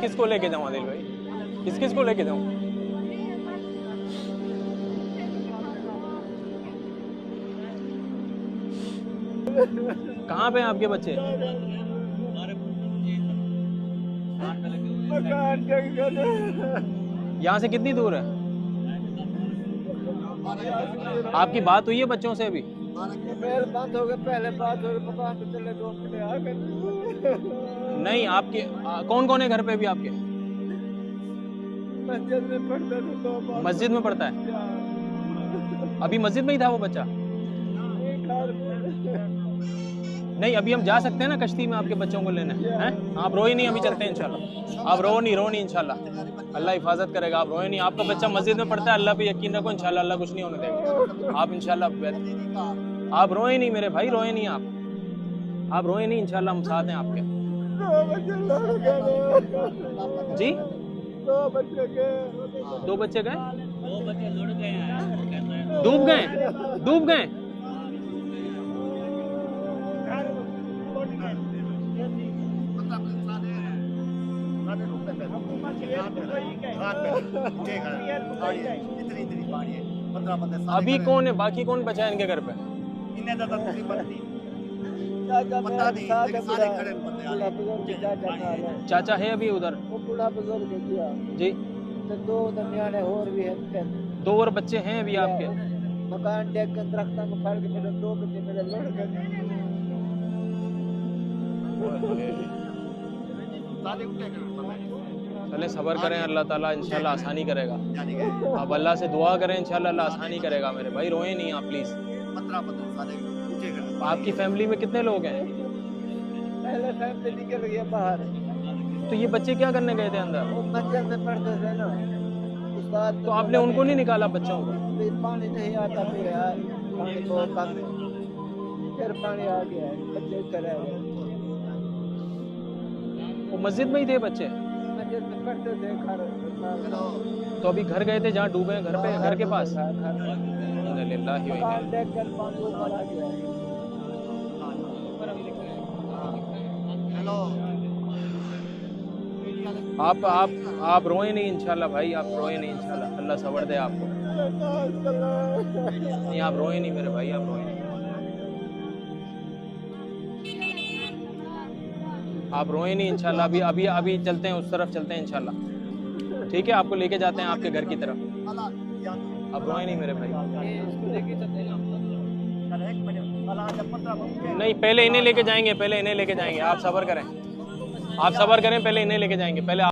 किस को लेके जाऊँ आदिल भाई, किस को लेके जाऊँ? कहाँ पे हैं आपके बच्चे? यहाँ से कितनी दूर है? आपकी बात हुई है बच्चों से अभी? बात हो गई, पहले बात हो गई, पता तो चले 2 महीने आ गए। नहीं, आपके कौन कौन है घर पे भी आपके? मस्जिद में पढ़ता था। मस्जिद में पढ़ता है? अभी मस्जिद में ही था वो बच्चा? नहीं, अभी हम जा सकते हैं ना कश्ती में आपके बच्चों को लेने हैं? आप रोए नहीं, अभी चलते हैं इंशाल्लाह। आप रो नहीं इंशाल्लाह, अल्लाह हिफाजत करेगा। आप रोए नहीं, आपका बच्चा मस्जिद में पढ़ता है, अल्लाह पे यकीन रखो इंशाल्लाह अल्लाह कुछ नहीं होने देगा। आप इंशाल्लाह, आप रोए नहीं मेरे भाई, रोए नहीं आप रोए नहीं, इंशाल्लाह हम साथ हैं आपके। जी 2 बच्चे गए, 2 बच्चे गए, 2 बच्चे लुढ़ गए हैं, डूब गए। अभी कौन है, बाकी कौन बचा है इनके घर पे? चाचा है अभी उधर? बूढ़ा बुजुर्ग किया जी, तो 2 दरमियाने और भी है, 2 और बच्चे हैं अभी आपके? मकान देख के दरख्तों को फड़ के मेरे 2 बच्चे मेरे लड़ गए। चले सब्र करें, अल्लाह ताला इंशाल्लाह आसानी करेगा। आप अल्लाह से दुआ करें, इंशाल्लाह अल्लाह आसानी करेगा। मेरे भाई रोए नहीं आप प्लीज। आपकी फैमिली में कितने लोग हैं? पहले फैमिली निकल गया बाहर। तो ये बच्चे क्या करने गए थे अंदर? वो मस्जिद में पढ़ते थे ना उस्ताद। तो आपने उनको नहीं निकाला बच्चों को? पानी नहीं आता, फिर यार पानी बहुत कम है, फिर पानी आ गया है, बच्चे चले गए। वो मस्जिद में ही थे बच्चे? मस्जिद में पढ़ते थे घर। तो अभी घर गए थे जहाँ डूबे हैं, घर पे, घर के पास? मकान देख कर पानी ऊपर आ गया है। आप रोए नहीं इंशाल्लाह भाई, आप रोए नहीं इंशाल्लाह, अल्लाह सब्र दे आपको। नहीं आप रोए नहीं मेरे भाई, आप रोए नहीं, आप रोए नहीं इंशाल्लाह। अभी अभी अभी चलते हैं, उस तरफ चलते हैं इंशाल्लाह, ठीक है? आपको लेके जाते हैं आपके घर की तरफ। आप रोए नहीं मेरे भाई। नहीं, पहले इन्हें लेके जाएंगे, पहले इन्हें लेके जाएंगे, आप सब्र करें, आप सब्र करें, पहले इन्हें लेके जाएंगे, पहले